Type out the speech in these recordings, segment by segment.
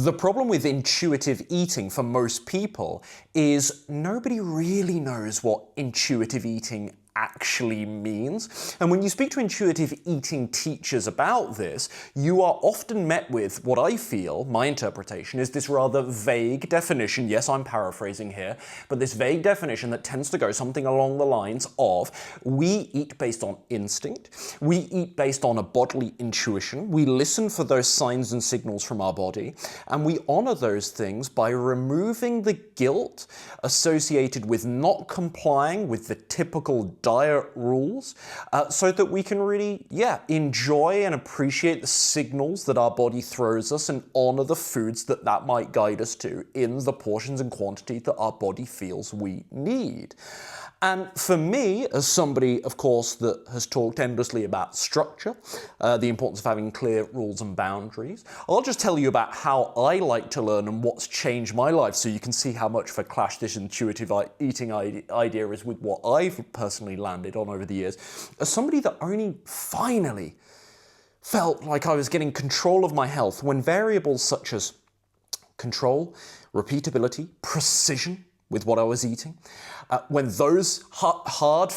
The problem with intuitive eating for most people is nobody really knows what intuitive eating actually means. And when you speak to intuitive eating teachers about this, you are often met with what I feel, my interpretation, is this rather vague definition. Yes, I'm paraphrasing here, but this vague definition that tends to go something along the lines of, we eat based on instinct, we eat based on a bodily intuition, we listen for those signs and signals from our body, and we honor those things by removing the guilt associated with not complying with the typical diet rules, so that we can really, enjoy and appreciate the signals that our body throws us and honor the foods that might guide us to in the portions and quantity that our body feels we need. And for me, as somebody, of course, that has talked endlessly about structure, the importance of having clear rules and boundaries, I'll just tell you about how I like to learn and what's changed my life, so you can see how much of a clash this intuitive eating idea is with what I've personally landed on over the years. As somebody that only finally felt like I was getting control of my health when variables such as control, repeatability, precision with what I was eating, when those hard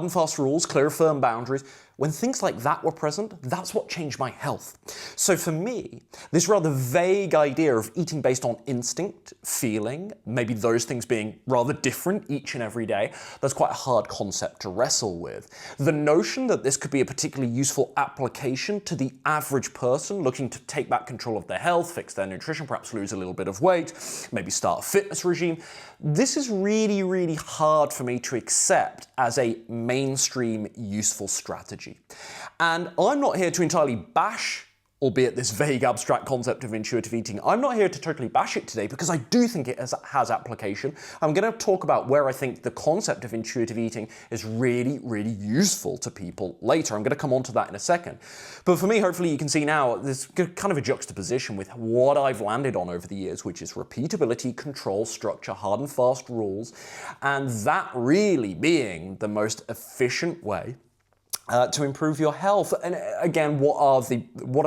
and fast rules, clear, firm boundaries, when things like that were present, that's what changed my health. So for me, this rather vague idea of eating based on instinct, feeling, maybe those things being rather different each and every day, that's quite a hard concept to wrestle with. The notion that this could be a particularly useful application to the average person looking to take back control of their health, fix their nutrition, perhaps lose a little bit of weight, maybe start a fitness regime, this is really, really hard for me to accept as a mainstream useful strategy. And I'm not here to entirely bash, albeit this vague abstract concept of intuitive eating. I'm not here to totally bash it today because I do think it has application. I'm going to talk about where I think the concept of intuitive eating is really, really useful to people later. I'm going to come on to that in a second. But for me, hopefully you can see now there's kind of a juxtaposition with what I've landed on over the years, which is repeatability, control, structure, hard and fast rules, and that really being the most efficient way to improve your health. And again, what are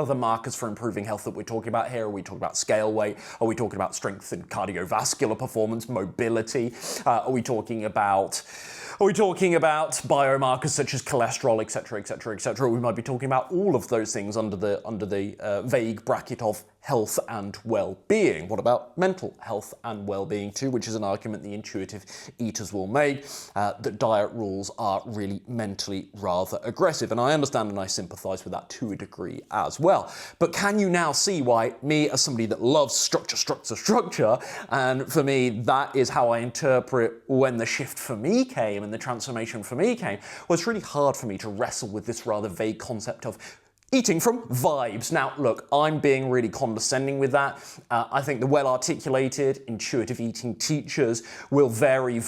the markers for improving health that we're talking about here? Are we talking about scale weight? Are we talking about strength and cardiovascular performance, mobility? Are we talking about biomarkers such as cholesterol, etc., etc., etc.? We might be talking about all of those things under the vague bracket of health and well-being. What about mental health and well-being too, which is an argument the intuitive eaters will make, that diet rules are really mentally rather aggressive. And I understand and I sympathize with that to a degree as well. But can you now see why me, as somebody that loves structure, and for me, that is how I interpret when the shift for me came and the transformation for me came, well, it's really hard for me to wrestle with this rather vague concept of eating from vibes. Now, look, I'm being really condescending with that. I think the well-articulated intuitive eating teachers will very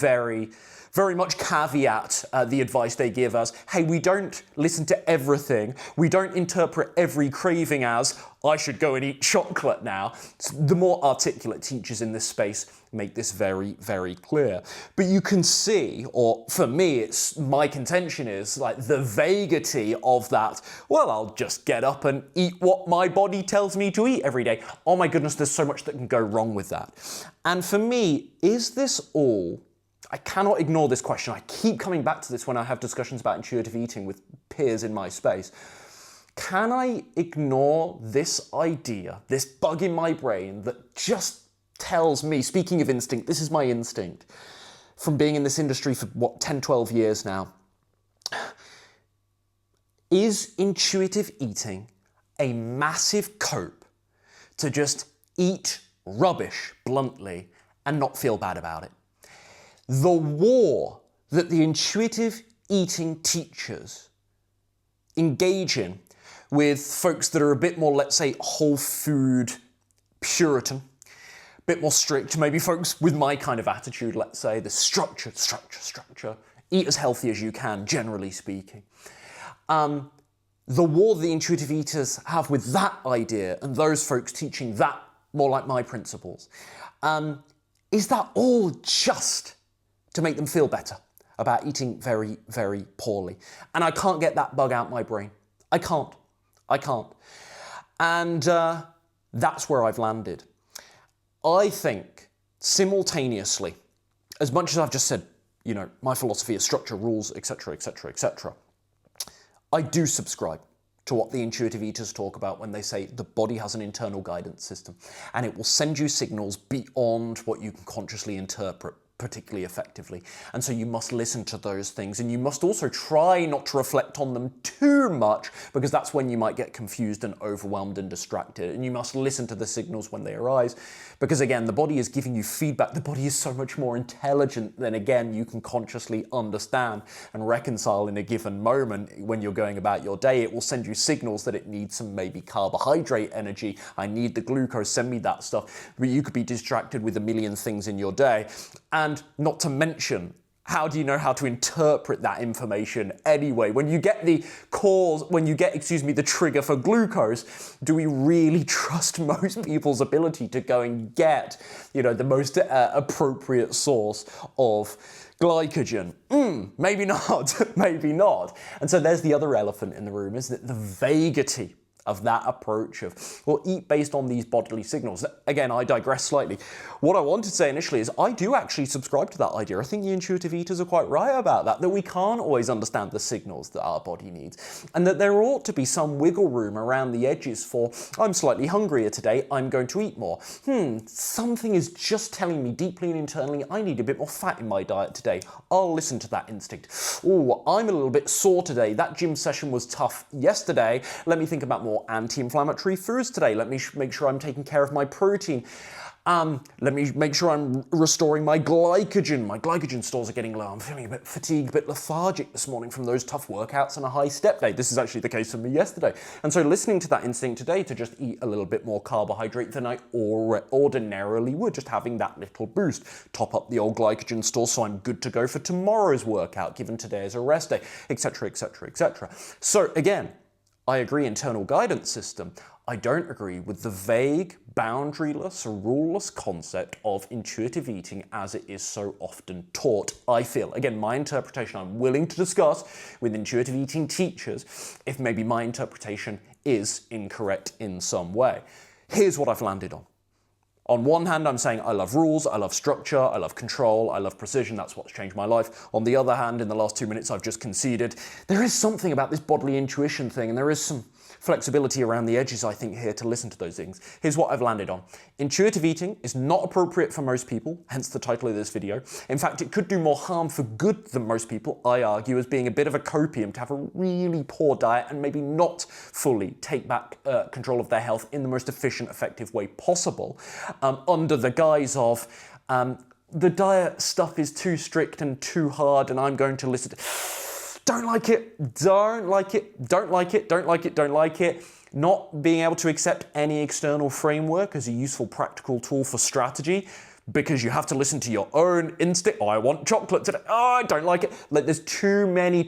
much caveat the advice they give us. Hey, we don't listen to everything. We don't interpret every craving as, I should go and eat chocolate now. So the more articulate teachers in this space make this very, very clear. But you can see, or for me, my contention is like the vaguity of that, well, I'll just get up and eat what my body tells me to eat every day. Oh my goodness, there's so much that can go wrong with that. And for me, is this all? I cannot ignore this question. I keep coming back to this when I have discussions about intuitive eating with peers in my space. Can I ignore this idea, this bug in my brain that just tells me, speaking of instinct, this is my instinct, from being in this industry for, 10, 12 years now. Is intuitive eating a massive cope to just eat rubbish bluntly and not feel bad about it? The war that the intuitive eating teachers engage in with folks that are a bit more, let's say, whole food Puritan, a bit more strict, maybe folks with my kind of attitude, let's say, the structure, eat as healthy as you can, generally speaking. The war the intuitive eaters have with that idea and those folks teaching that more like my principles, is that all just to make them feel better about eating very, very poorly? And I can't get that bug out my brain. I can't. And that's where I've landed. I think simultaneously, as much as I've just said, you know, my philosophy is structure, rules, etc., etc., etc., I do subscribe to what the intuitive eaters talk about when they say the body has an internal guidance system and it will send you signals beyond what you can consciously interpret particularly effectively. And so you must listen to those things, and you must also try not to reflect on them too much, because that's when you might get confused and overwhelmed and distracted. And you must listen to the signals when they arise, because again, the body is giving you feedback. The body is so much more intelligent than, again, you can consciously understand and reconcile in a given moment when you're going about your day. It will send you signals that it needs some maybe carbohydrate energy. I need the glucose, send me that stuff. But you could be distracted with a million things in your day. And not to mention, how do you know how to interpret that information anyway? When you get the the trigger for glucose, do we really trust most people's ability to go and get, you know, the most appropriate source of glycogen? Maybe not, maybe not. And so there's the other elephant in the room, isn't it? The vaguity of that approach of, well, eat based on these bodily signals. Again, I digress slightly. What I wanted to say initially is I do actually subscribe to that idea. I think the intuitive eaters are quite right about that we can't always understand the signals that our body needs, and that there ought to be some wiggle room around the edges for, I'm slightly hungrier today, I'm going to eat more. Something is just telling me deeply and internally I need a bit more fat in my diet today. I'll listen to that instinct. Oh, I'm a little bit sore today. That gym session was tough yesterday. Let me think about more anti-inflammatory foods today. Let me make sure I'm taking care of my protein. Let me make sure I'm restoring my glycogen. My glycogen stores are getting low. I'm feeling a bit fatigued, a bit lethargic this morning from those tough workouts and a high step day. This is actually the case for me yesterday. And so listening to that instinct today to just eat a little bit more carbohydrate than I ordinarily would, just having that little boost, top up the old glycogen stores so I'm good to go for tomorrow's workout, given today as a rest day, etc., etc., etc. So again, I agree, internal guidance system. I don't agree with the vague, boundaryless, ruleless concept of intuitive eating as it is so often taught. I feel, again, my interpretation I'm willing to discuss with intuitive eating teachers if maybe my interpretation is incorrect in some way. Here's what I've landed on. On one hand, I'm saying I love rules, I love structure, I love control, I love precision, that's what's changed my life. On the other hand, in the last 2 minutes I've just conceded, there is something about this bodily intuition thing, and there is some flexibility around the edges, I think, here to listen to those things. Here's what I've landed on. Intuitive eating is not appropriate for most people, hence the title of this video. In fact, it could do more harm for good than most people, I argue, as being a bit of a copium to have a really poor diet and maybe not fully take back control of their health in the most efficient, effective way possible, under the guise of the diet stuff is too strict and too hard and I'm going to listen to... Don't like it, don't like it, don't like it, don't like it, don't like it. Not being able to accept any external framework as a useful practical tool for strategy because you have to listen to your own instinct. Oh, I want chocolate today. Oh, I don't like it. Like there's too many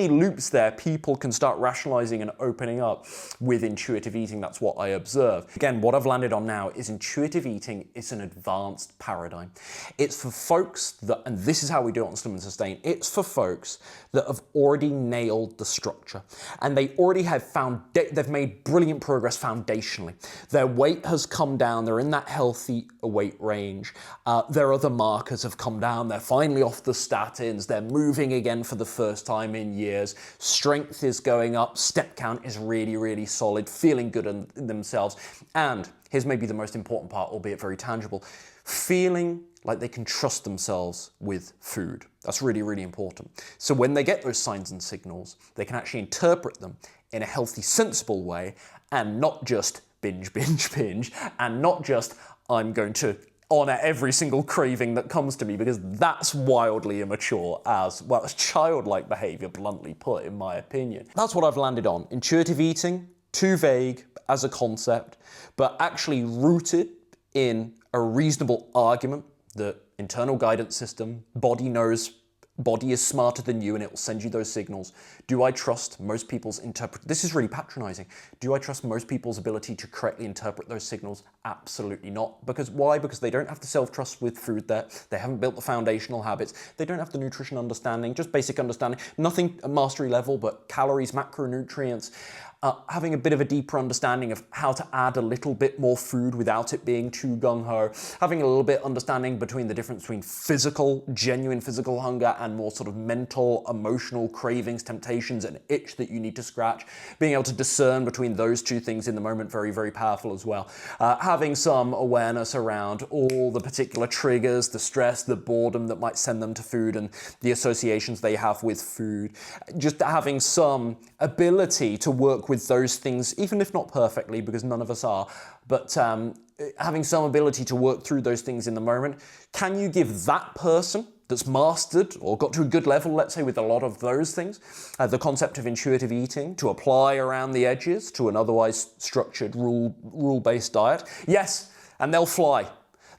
loops there. People can start rationalizing and opening up with intuitive eating. That's what I observe. Again, what I've landed on now is intuitive eating is an advanced paradigm. It's for folks that, and this is how we do it on Slim and Sustain, it's for folks that have already nailed the structure and they already have they've made brilliant progress foundationally. Their weight has come down. They're in that healthy weight range. Their other markers have come down. They're finally off the statins. They're moving again for the first time in years. Strength is going up. Step count is really, really solid. Feeling good in themselves. And here's maybe the most important part, albeit very tangible. Feeling like they can trust themselves with food. That's really, really important. So when they get those signs and signals, they can actually interpret them in a healthy, sensible way and not just binge, binge, binge, and not just I'm going to honor every single craving that comes to me, because that's wildly immature as well as childlike behavior, bluntly put, in my opinion. That's what I've landed on. Intuitive eating, too vague as a concept, but actually rooted in a reasonable argument that internal guidance system, body is smarter than you and it will send you those signals. Do I trust most people's this is really patronizing. Do I trust most people's ability to correctly interpret those signals? Absolutely not. Because why? Because they don't have the self-trust with food there. They haven't built the foundational habits. They don't have the nutrition understanding, just basic understanding. Nothing at mastery level, but calories, macronutrients. having a bit of a deeper understanding of how to add a little bit more food without it being too gung-ho, having a little bit understanding between the difference between genuine physical hunger and more sort of mental, emotional cravings, temptations, and itch that you need to scratch, being able to discern between those two things in the moment, very, very powerful as well. Having some awareness around all the particular triggers, the stress, the boredom that might send them to food and the associations they have with food. Just having some ability to work with those things, even if not perfectly, because none of us are, but having some ability to work through those things in the moment. Can you give that person that's mastered or got to a good level, let's say, with a lot of those things, the concept of intuitive eating to apply around the edges to an otherwise structured, rule-based diet? Yes, and they'll fly.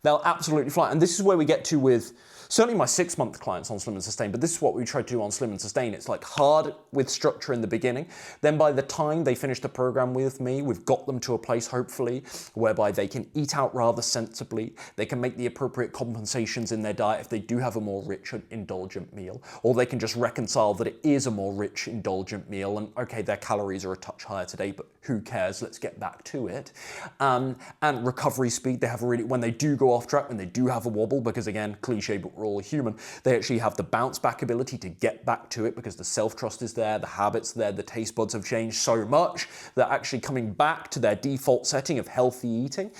They'll absolutely fly. And this is where we get to with certainly my 6-month clients on Slim and Sustain, but this is what we try to do on Slim and Sustain. It's like hard with structure in the beginning. Then by the time they finish the program with me, we've got them to a place, hopefully, whereby they can eat out rather sensibly. They can make the appropriate compensations in their diet if they do have a more rich and indulgent meal, or they can just reconcile that it is a more rich, indulgent meal, and okay, their calories are a touch higher today, but who cares? Let's get back to it. And recovery speed, they have really, when they do go off track, when they do have a wobble, because again, cliche, but we're all human, they actually have the bounce back ability to get back to it because the self-trust is there, the habits there, the taste buds have changed so much that actually coming back to their default setting of healthy eating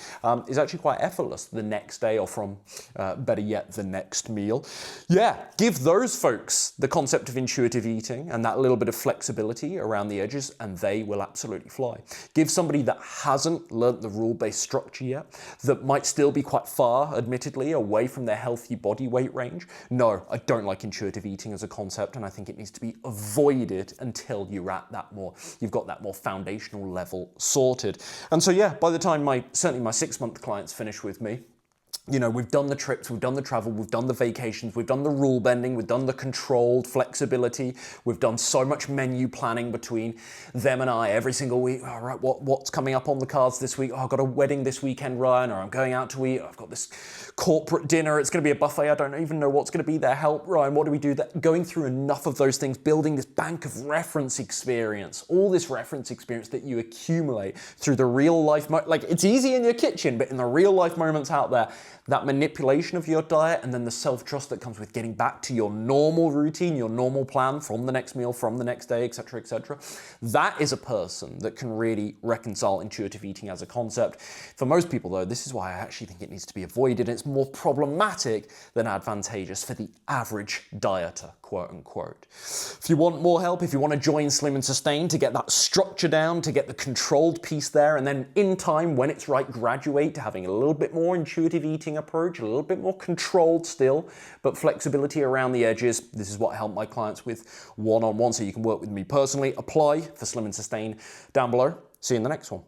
is actually quite effortless the next day, or from, better yet, the next meal. Yeah, give those folks the concept of intuitive eating and that little bit of flexibility around the edges, and they will absolutely fly. Give somebody that hasn't learnt the rule-based structure yet, that might still be quite far, admittedly, away from their healthy body weight range. No, I don't like intuitive eating as a concept, and I think it needs to be avoided until you're at that more, you've got that more foundational level sorted. And so yeah, by the time certainly my 6-month clients finish with me, you know, we've done the trips, we've done the travel, we've done the vacations, we've done the rule bending, we've done the controlled flexibility, we've done so much menu planning between them and I every single week. All right, what's coming up on the cards this week? Oh, I've got a wedding this weekend, Ryan, or I'm going out to eat. I've got this corporate dinner. It's going to be a buffet. I don't even know what's going to be there. Help, Ryan, what do we do? Going through enough of those things, building this bank of reference experience, all this reference experience that you accumulate through the real life, like it's easy in your kitchen, but in the real life moments out there, that manipulation of your diet and then the self-trust that comes with getting back to your normal routine, your normal plan from the next meal, from the next day, etc., etc. That is a person that can really reconcile intuitive eating as a concept. For most people, though, this is why I actually think it needs to be avoided. It's more problematic than advantageous for the average dieter, quote unquote. If you want more help, if you want to join Slim and Sustain to get that structure down, to get the controlled piece there, and then in time, when it's right, graduate to having a little bit more intuitive eating approach, a little bit more controlled still, but flexibility around the edges. This is what I help my clients with one-on-one, so you can work with me personally. Apply for Slim and Sustain down below. See you in the next one.